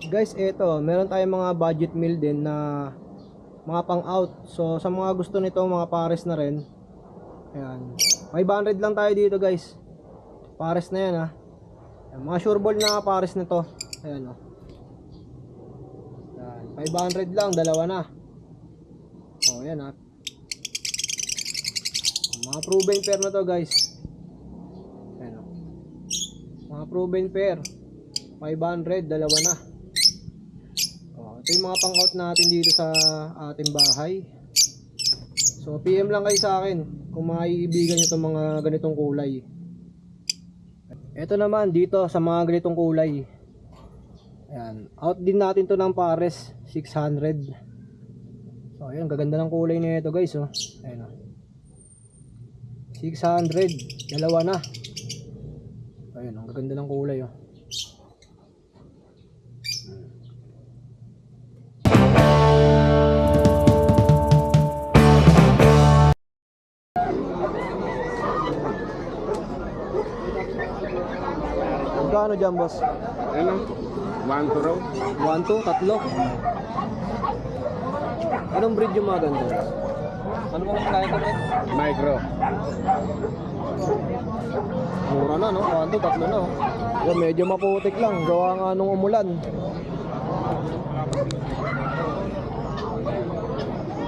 Guys, eto, meron tayong mga budget meal din na mga pang out. So sa mga gusto nito, mga pares na rin. Ayan. 500 lang tayo dito, guys. Pares na yan, ha. Ayan, mga sure ball na pares nito. Ayan, oh. Ayan, 500 lang, dalawa na. Oh, ayan, ha. Mga proven pair na to, guys. Ayan, oh. Mga proven pair. 500, dalawa na. Ito yung mga pang-out natin dito sa ating bahay. So PM lang kayo sa akin kung maiibigan nyo itong mga ganitong kulay. Ito naman dito sa mga ganitong kulay. Ayan, out din natin to ng pares, 600. So ayan, gaganda ng kulay nito, guys, oh. Ayan, oh. 600, dalawa na. Ayan, ang gaganda ng kulay, oh. Magkano dyan, boss? Ano? 1 to raw? 1, 2, tatlo. Anong breed yung mga ganda? Ano mo kung kaya ka, Micro. Mura na, no? 1, 2, tatlo na, oh. Yan, medyo maputik lang. Gawa nga nung umulan.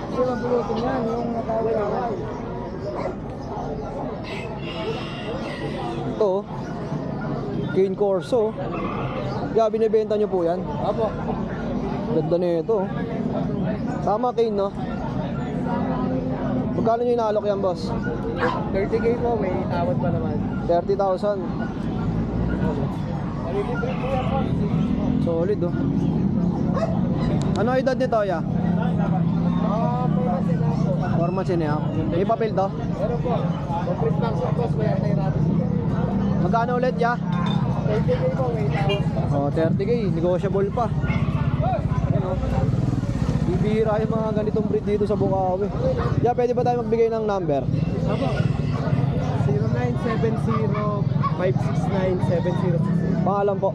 Kasi mabulutin yan, yung nakawal. Ito, Cane Corso. Kaya binibenta nyo po yan? Apo. Ganda na ito. Tama, Cane, no? Magkano nyo inaalok yan, boss? 30k po, may tawad pa naman. 30,000. Solid, oh. Ano edad nito, ya? 4 months and a half. May papel to? Pero po, complete lang sa boss, may antay natin. Magkano ulit, ya? 30k po, may tawad pa. Oh, 30k. Negotiable pa. Ayan, oh. Bibihira yung mga ganitong breed dito sa Bukawi. Ya, pwede ba tayo magbigay ng number? Apo. 0970-569-7066. Pangalan po.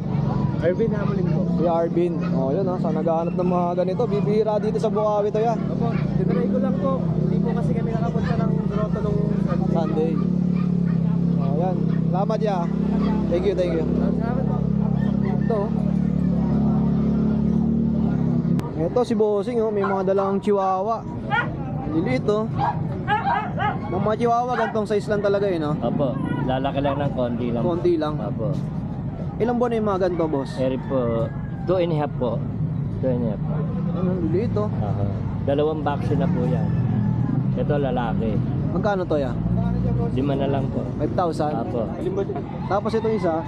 Irvin Hamlin po. Si Arvin. Oh, yun, ha. Sa naghahanap ng mga ganito. Bibihira dito sa Bukawi to, ya. Apo, tinry ko lang po. Hindi po kasi kami nakapunta ng Grotto nung Sunday. Oh, yan. Salamat, ya. Thank you, thank you. Salamat po. Ito. Ito si Bossing, oh, may mga dalang chihuahua. Liliit, oh. Yung mga chihuahua, gantong size lang talaga, eh, no? Opo, lalaki lang ng konti lang. Konti lang. Opo. Ilang buwan na yung mga ganito, boss? Eri po, 2 and a half po. 2 and a half. Ano, liliit, oh. Aha. Dalawang vaccine na po yan. Ito lalaki. Magkano to, ya? 5 na lang po. 5,000. Opo. Tapos itong isa,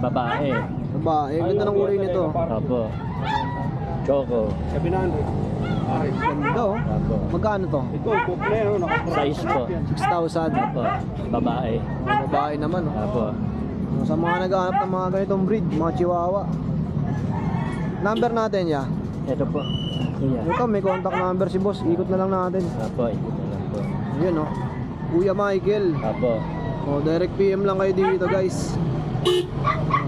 Babae. babae. Ganda ng kulay nito. Opo. Choco. 700. Ganda, oh. Opo. Magkano to? Ito, kuplero. Size po. 6,000. Opo. Babae. Babae naman, oh. Opo. Sa mga naghahanap ng mga ganitong breed, mga chihuahua. Number natin, ya. Ito po. Kuya. Ito, may contact number si boss. Ikot na lang natin. Opo, ikot na lang po. Yun, oh. Kuya Michael. Opo. O, direct PM lang kayo dito, guys.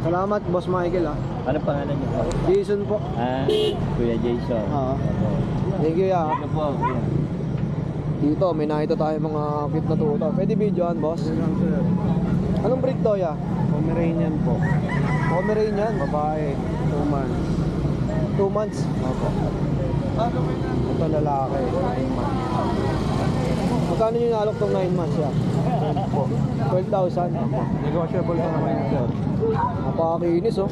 Salamat, boss Michael, ah. Ano pangalan niyo po? Jason po. Ah, Kuya Jason. Oo. Opo. Thank you, ya. Ano po? Dito, may nakita tayo mga cute na tuta. Pwede videoan, boss. Anong breed to, ya? Pomeranian po. Pomeranian. Babae, 2 months. 2 months. Opo. Ito lalaki, 9 months. Magkano nyo nalok tong 9 months, ya? Po. 12,000. Negotiable pa naman yun, sir. Napakakinis, oh.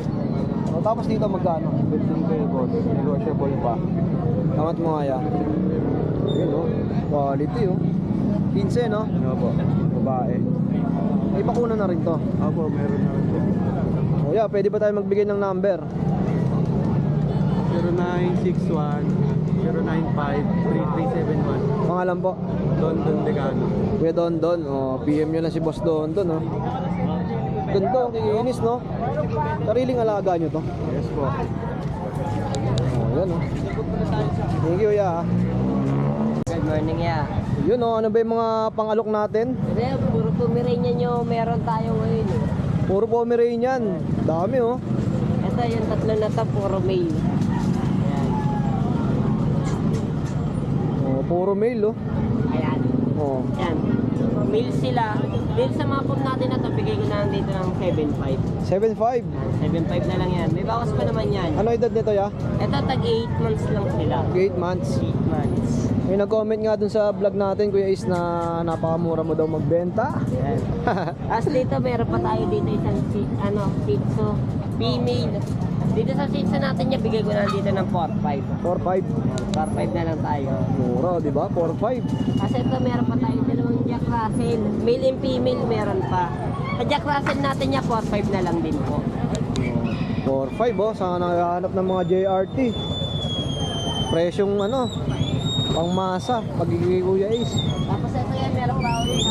O, tapos dito, magkano? 15k po. Negotiable pa. Tamat mo nga, ya. Yun, oh. Quality, oh. 15, no? Ano po? Babae. May bakuna na rin to. Opo, meron na rin po. O, ya, pwede ba tayo magbigay ng number? 0961-095-3371. Pangalan po? London Decano. Kuya Don Don. O, PM nyo lang si Boss Don Don, oh. Ganda, ang kikinis, no? Sariling alaga nyo to. Yes po. O, yan, oh. Thank you, ya. Good morning, ya. Yun, oh. Ano ba yung mga pangalok natin? Hindi, puro Pomeranian nyo meron tayo ngayon. Puro Pomeranian. Dami, oh. Ito ito, yung tatlo na to, puro male. Ayan. Oh, puro male, oh. Ayan. Oh. Ayan. Male sila. Dito sa mga pom natin na to, bigay ko na lang dito ng 7.5. 7.5. 7.5 na lang yan. May bawas pa naman yan. Ano edad nito, ya? Ito, tag 8 months lang sila. 8 months. 8 months. May nag-comment nga dun sa vlog natin, Kuya Ace, na napakamura mo daw magbenta. Ayan. As dito, meron pa tayo dito isang Shih Tzu female. Dito sa Shih Tzu natin niya, bigay ko na lang dito ng 4.5. 4.5. 4.5 na lang tayo. Mura, di ba? 4.5. Kasi ito, meron pa tayo dalawang Jack Russell. Male and female, meron pa. Sa Jack Russell natin niya, 4.5 na lang din po. 4.5, oh. Saan naghahanap ng mga JRT? Presyong ano, pangmasa, pagiging Kuya Ace. Tapos ito yan, meron pa ako dito.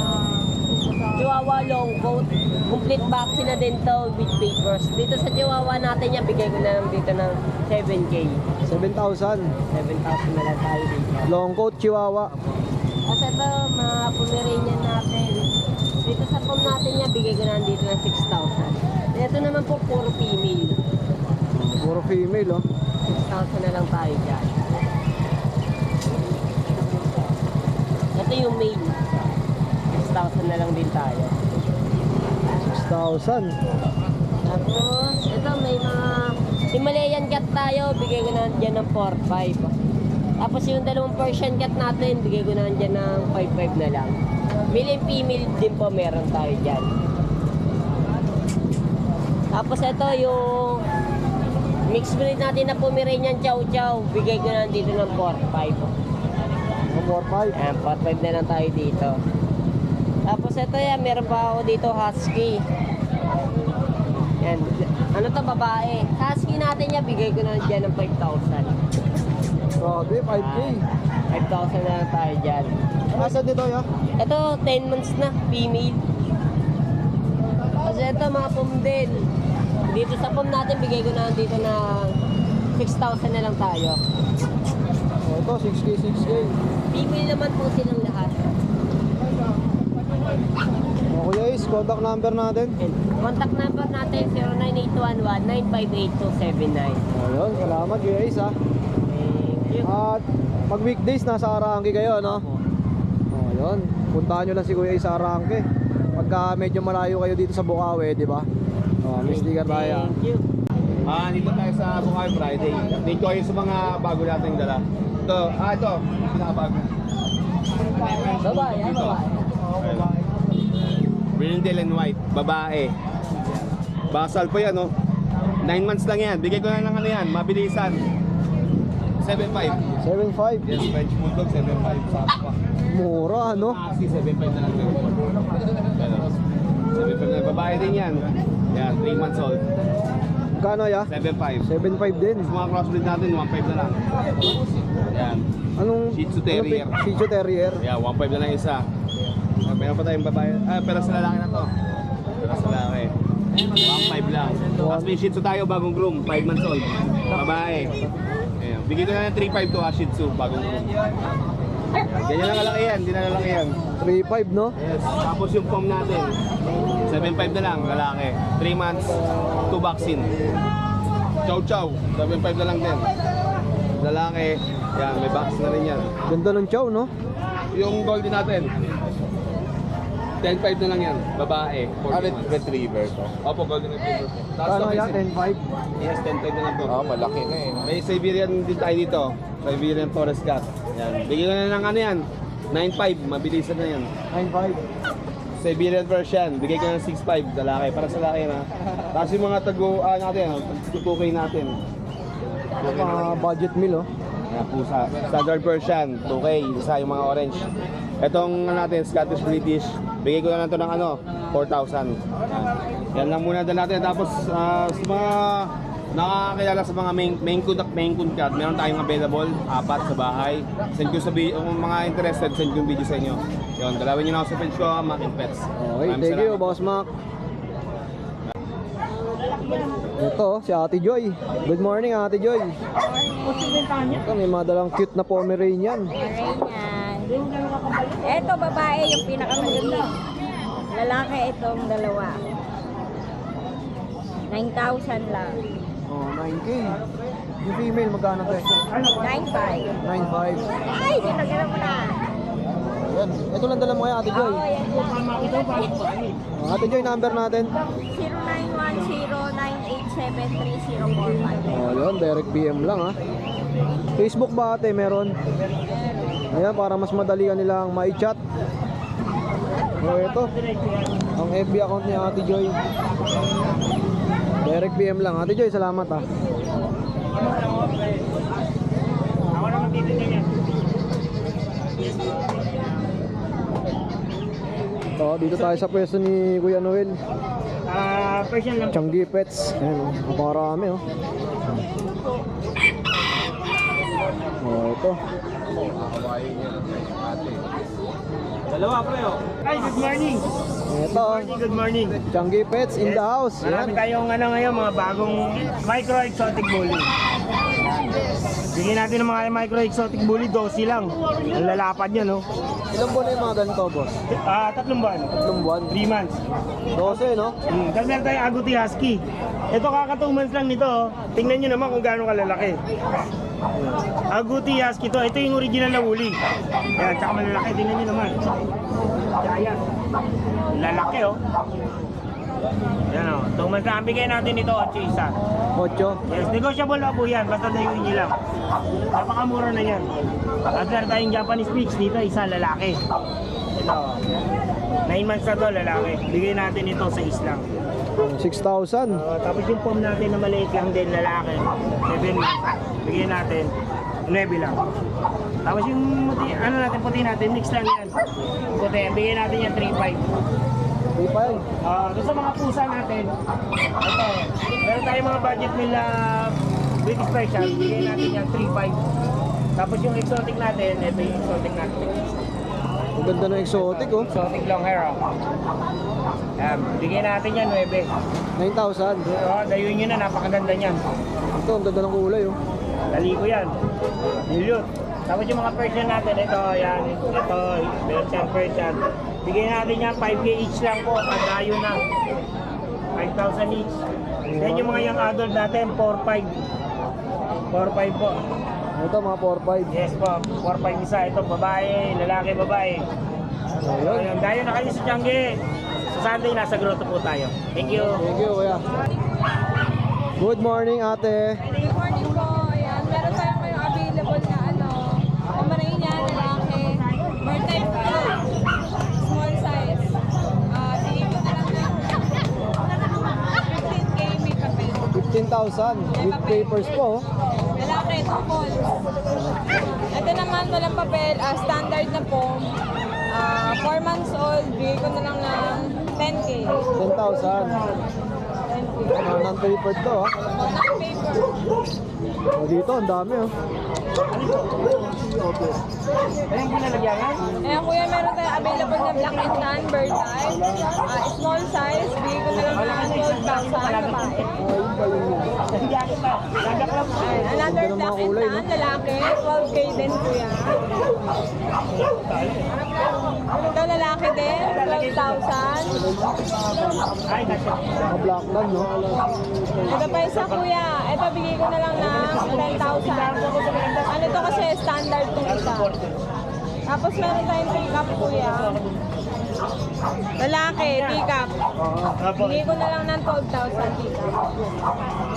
Chihuahua long coat. Complete vaccine na din to with papers. Dito sa Chihuahua natin yan, bigay ko na lang dito ng 7K. 7,000. 7,000 na lang tayo dito. Long coat, Chihuahua. Kasi ito, mga Pomeranian natin. Dito sa pom natin niya, bigay ko na lang dito ng 6,000. Ito naman po, puro female. Puro female, oh. 6,000 na lang tayo dyan. Ito yung male. 6,000 na lang din tayo. 6,000. Tapos, ito may mga Himalayan cat tayo, bigay ko na dyan ng 4,500. Tapos yung dalawang Persian cat natin, bigay ko na dyan ng 5,500 na lang. Male and female din po meron tayo dyan. Tapos ito yung mixed breed natin na Pomeranian Chow Chow, bigay ko na dito ng 4,500. 4.5. Ayan, 4,500 na lang tayo dito. Tapos ito yan, meron pa ako dito Husky. Yan. Ano to, babae? Husky natin yan, bigay ko na dyan ng 5,000. Grabe, 5K. 5,000 na lang tayo dyan. Asan dito, ya? Ito, 10 months na, female. Kasi ito, mga pom din. Dito sa pom natin, bigay ko na dito ng 6,000 na lang tayo. Oh, ito, 6K, 6K. Female naman po silang lahat. Oh, Kuya Ace, contact number natin. And contact number natin, 09811-958-279. Ayun, salamat Kuya Ace, ha. Thank you. At pag weekdays, nasa Arangke kayo, no? Oh, yun. Puntahan nyo lang si Kuya Ace sa Arangke. Pagka medyo malayo kayo dito sa Bukawi, di ba? Oh, may sticker tayo. Thank you. Dito tayo sa Bukawi Friday. Update ko kayo sa mga bago nating dala. Ito, pinakabago. Babae, ano ba? Brindle and White, babae. Basal po yan, no? 9 months lang yan. Bigay ko na lang ano yan, mabilisan. 7.5. 7.5. Yes, French Bulldog, 7.5. Sakto pa. Mura, no? Kasi 7.5 na lang. 7.5 na. Babae din yan. Yan, 3 months old. Kano, ya? 7.5. 7.5 din. Sa mga crossbreed natin, 1.5 na lang. Yan. Anong Shih Tzu Terrier. Shih Tzu Terrier. Yeah, 1.5 na lang isa. Meron pa tayong babae. Pero sa lalaki na to. Pero sa lalaki. 1.5 lang. Tapos may Shih Tzu tayo, bagong groom. 5 months old. Babae. Ayan. Bigyan ko na ng 3.5 to Shih Tzu, bagong groom. Ganyan lang kalaki yan, hindi na lalaki yan. 3.5, no? Yes. Tapos yung pom natin, 7.5 na lang, lalaki. 3 months, 2 vaccine. Chow Chow, 7.5 na lang din. Lalaki, yan, may vaccine na rin yan. Ganda ng chow, no? Yung golden natin, 10.5 na lang yan, babae. Retriever to? Opo, golden retriever. Kano, ya? 10.5. Yes, 10.5 na lang to. Malaki na eh. May Siberian din tayo dito. Siberian Forest Cat. Yan. Bigyan na ng ano yan. 9.5, mabilisan na yan. 9.5. Siberian version, bigay ko ng 6.5 lalaki, para sa lalaki na. Tapos yung mga natin, tutukay natin. Mga budget meal, oh. Yan, pusa. Standard version, 2K, isa yung mga orange. Etong natin, Scottish British, bigay ko na lang to ng 4,000. Yan lang muna dala natin. Tapos sa mga nakakilala sa mga main coon cat, meron tayong available, 4 sa bahay. Send ko sa kung mga interested, send ko yung video sa inyo. Yun, dalawin nyo na ako sa page ko, Mac and Pets. Okay, Maraming thank you, salamat. Boss Mac. Ito, si Ate Joy. Good morning, Ate Joy. Ito, may madalang cute na Pomeranian. Ito babae yung pinakamaganda. Lalaki itong dalawa. 9,000 lang. Oh, 9K. Yung female, magkano to eh? 9.5. 9.5. Ay, dinagyan mo na. Ayan. Ito lang dala mo kay Ate Joy. Oo, yan po. Ate Joy, number natin. 0910-987-3045. Oh, yun. Direct PM lang ha. Facebook ba ate? Meron? Ayan, para mas madali ka nilang ma-chat. Oh, ito. Ang FB account ni Ate Joy. Direct PM lang. Ate Joy, salamat ha. So, dito tayo sa pwesto ni Kuya Noel. Persian lang. Changi Pets. Ayan o, napakarami o. Oh, ito. Dalawa, pre, oh. Hi, good morning. Ito, Good morning. Changi Pets in the house. Marami Ayan. tayong ngayon, mga bagong micro exotic bully. Bigyan natin ng mga micro exotic bully, 12 lang. Ang lalapad niya, no? Ilang buwan na yung mga ganito, boss? 3 buwan. 3 buwan. 3 months. 12, no? Tapos meron tayong Agouti Husky. Ito kaka 2 months lang nito, oh. Tingnan nyo naman kung gaano kalalaki. Agouti Husky to. Ito yung original na woolly. Yan, tsaka malalaki. Tingnan nyo naman. Giant. Lalaki, oh. Yan, oh. 2 months lang. Ang bigay natin ito, 8 isa. 8. Yes, negotiable na po yan. Basta dayuin nyo lang. Napakamura na yan. At meron tayong Japanese mix dito, isa lalaki. Ito, 9 months na to, lalaki. Bigay natin ito sa islang. 6,000. Tapos yung pom natin na maliit lang din, lalaki. 7 months. Bigyan natin 9 lang. Tapos yung muti, ano natin, puti natin, mix lang yan. Puti, bigyan natin yan 3.5. 3,500. Doon sa mga pusa natin, ito, meron tayong mga budget nila British Persian, bigyan natin yan 3.5. Tapos yung exotic natin, ito yung exotic natin. Ang ganda ng exotic, oh. Exotic long hair, oh. Bigyan natin yan 9. 9,000. Dayuin nyo na, napakaganda niyan. Ito, ang ganda ng kulay, oh. Dali ko yan. Million. Tapos yung mga Persian natin, ito, yan. Ito, Persian. Bigyan natin yan, 5K each lang po. Pag-ayo na. 5,000 each. Then yung mga young adult natin, 4.5. 4.5 po. Ito, mga 4,500. Yes po, 4.5 isa. Ito, babae, lalaki, babae. Ayun. Ayun, dayo na kayo sa Tiangge. Sa Sunday, nasa grotto po tayo. Thank you. Thank you, kuya. Good morning, ate. Good morning po. Ayan, meron tayo ngayong available na Pomeranian, lalaki. Bird type po. Small size. Sige ko na lang na 15K may papel. 15,000 with papers po, oh. Lalaki, 2 calls. Ito naman, walang papel. Standard na po. 4 months old. Bigay ko na lang ng 10K. 10,000. Non-paper to, ah. Non-paper. Oh, dito, ang dami, oh. Ano yung pinalagyan? Ayan kuya, meron tayong available na black and tan, bird type. Small size, bigay ko na lang ng 12,000 babae. Ayan, another Ganda ng mga black and kulay, tan, lalaki, 12K din kuya. Ito lalaki din, 12,000. Ay, nasa. Mga black lang, no? Ito pa isa kuya, ito bigay ko na lang ng 10,000. Ano to kasi standard to isa. Tapos meron tayong pick-up kuya. Lalaki, pick-up. Bigay ko na lang ng 12,000 pick-up.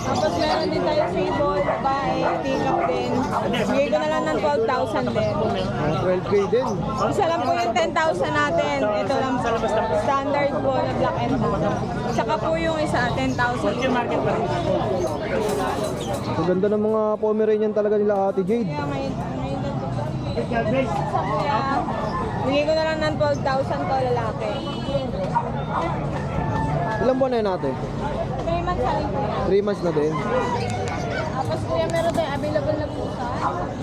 Tapos meron din tayo sable, babae, pick-up din. Bigay ko na lang ng 12,000 din. Mga 12K din. Isa lang po yung 10,000 natin. Ito lang po. Standard po na black and tan. Tsaka po yung isa, 10,000. Yung market pa rin. Ang ganda ng mga Pomeranian talaga nila, Ate Jade. Kaya ngayon kuya, bigay ko na lang ng 12,000 to lalaki. Ilang buwan na yun, ate? 3 months na rin kuya. 3 months na din. Tapos kuya, meron tayong available na pusa.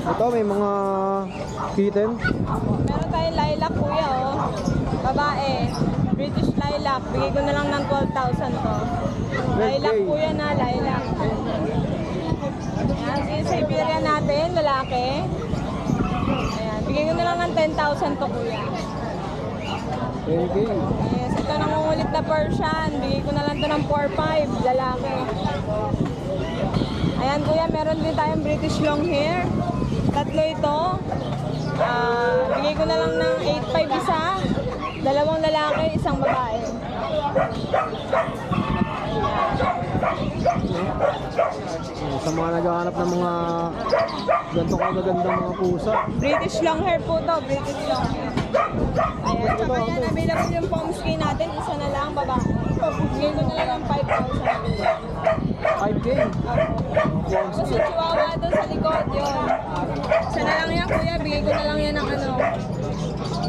Ito, may mga kitten. Meron tayong lilac kuya oh. Babae. British lilac. Bigay ko na lang ng 12,000 to. Lilac kuya na, lilac. Ayan, si Siberian natin, lalaki. Ayan, bigay ko na lang ng 10,000 to kuya. 10K. Yes, ito nangungulit na Persian. Bigay ko na lang to ng 4,500, lalaki. Ayan kuya, meron din tayong British long hair. Tatlo ito. Bigay ko na lang ng 8.5 isa. Dalawang lalaki, isang babae. Sa mga naghahanap ng mga ganitong kagagandang mga pusa. British long hair po to, British long hair. Ayan, tsaka yan, available yung pomsky natin. Isa na lang, babae. Bigay ko na lang ng 5,000. 5K. Tapos yung chihuahua doon sa likod, yun. Isa na lang yan, kuya. Bigay ko na lang yan ng ano.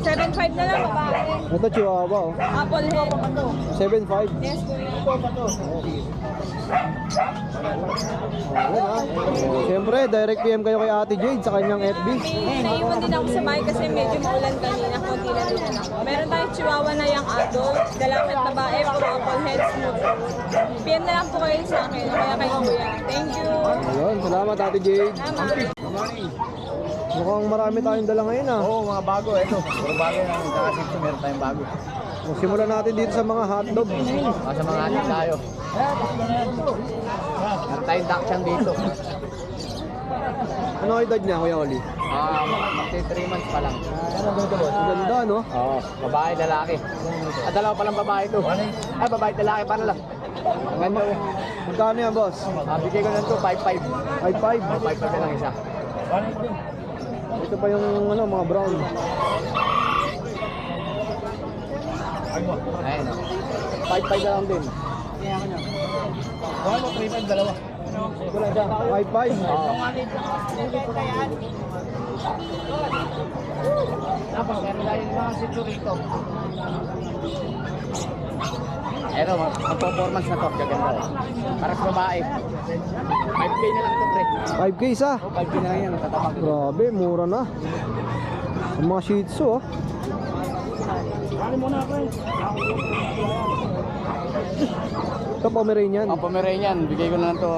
7.5 na lang, babae. Ito chihuahua oh. Apple head. 7.5. Yes, kuya. Siyempre, direct PM kayo kay Ate Jade sa kanyang FB. Naiwan din ako sa bahay kasi medyo maulan kanina. Kunti lang din ako. Meron tayong chihuahua na young adult. Lalaki at babae, puro apple head, smooth. PM na lang po kayo sa akin. Kaya kay kuya. Thank you. Ayun, salamat Ate Jade. Tama. Mukhang marami tayong dala ngayon ah. Oo, mga bago. Ito, mga bago yan. Kakasip meron tayong bago. Simulan natin dito sa mga hotdog. Sa mga anak tayo. Meron tayong Dachshund dito. Ano edad niya, Kuya Oli? Magti 3 months pa lang. Ang ganda, no? Oo, babae, lalaki. Dalawa pa lang babae ito. Ay, babae, lalaki, para lang. Ang ganda oh. Magkano yan, boss? Bigay ko na ito, 5.5. 5.5. 5.5 na lang isa. Ito pa yung ano, mga brown. Ayun o. 5.5 na lang din. Wala mo, 3.5, dalawa. 5.5. Oo. Tapos, meron tayo yung mga sityo rito. Eto, mag-performance na to. Gaganda eh. Para sa babae. 5K na lang ito, pre. 5K isa. 5K na lang yan. Tatabag. Grabe, mura na. Ang mga Shih Tzu, oh. Ito Pomeranian. Ang Pomeranian, bigay ko na lang to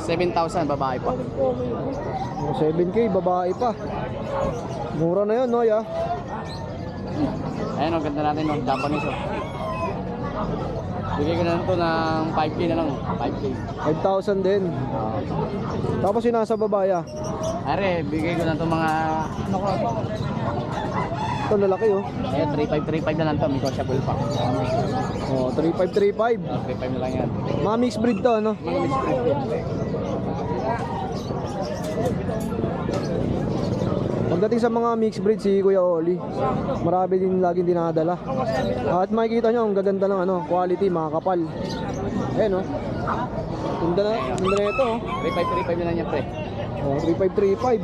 7,000, babae pa. 7K, babae pa. Mura na yun, no, ya? Ayun, ang ganda natin, no? Japanese, oh. Bigay ko na lang to ng 5K na lang, 5K. 5,000 din. Tapos yung nasa babaya. Are, bigay ko na to mga, ano ko, Ito lalaki, oh. 3.5 na lang to, may negotiable pa. Oh, 3.5. 3.5 na lang yan. Mga mixed breed to, ano? Mga misprint din. Pagdating sa mga mixed breed, si Kuya Oli, marami din laging dinadala. At makikita nyo, ang gaganda ng ano, quality, mga kapal. Ayan, oh. Ganda na ito, oh. 3.5 na lang yan, pre. Oh, 3.5.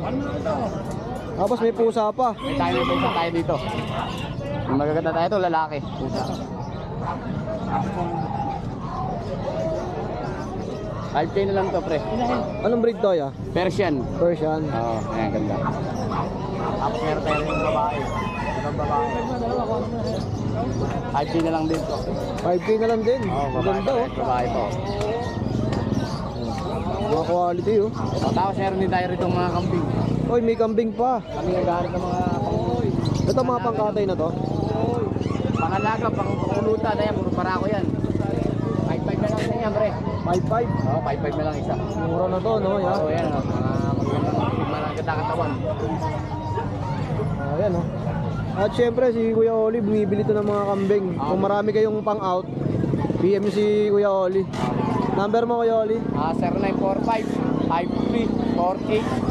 Tapos may pusa pa. May pusa tayo dito. Yung magaganda tayo ito, lalaki. Pusa. 5K na lang to, pre. Anong breed to, ya? Persian. Persian. Oo, ayan, ganda. Tapos meron tayo rin yung babae. Ibang babae. 5K na lang din to. 5K na lang din. Oo, Ang babae ganda, pa oh. rin, babae po. Mga quality, oh. Tapos meron din tayo rito mga kambing. Oy, may kambing pa. Kami nag-aaral ng mga pang-uwi. Ito mga pangkatay na to. Pangalaga, pang-ulutan, ayan, puro para ko yan. 5.5 na lang din yan, pre. 5.5. Oo, 5.5 na lang isa. Mura na to, no, ya? Oo, yan, mga magandang katawan. Ayan, oh. At syempre, si Kuya Oli, bumibili to ng mga kambing. Kung marami kayong pang-out, PM si Kuya Oli. Number mo, Kuya Oli?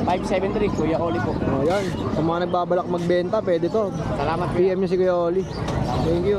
0945-5348-573, Kuya Oli po. Oh, yan. Sa mga nagbabalak magbenta, pwede to. Salamat, PM niyo si Kuya Oli. Thank you.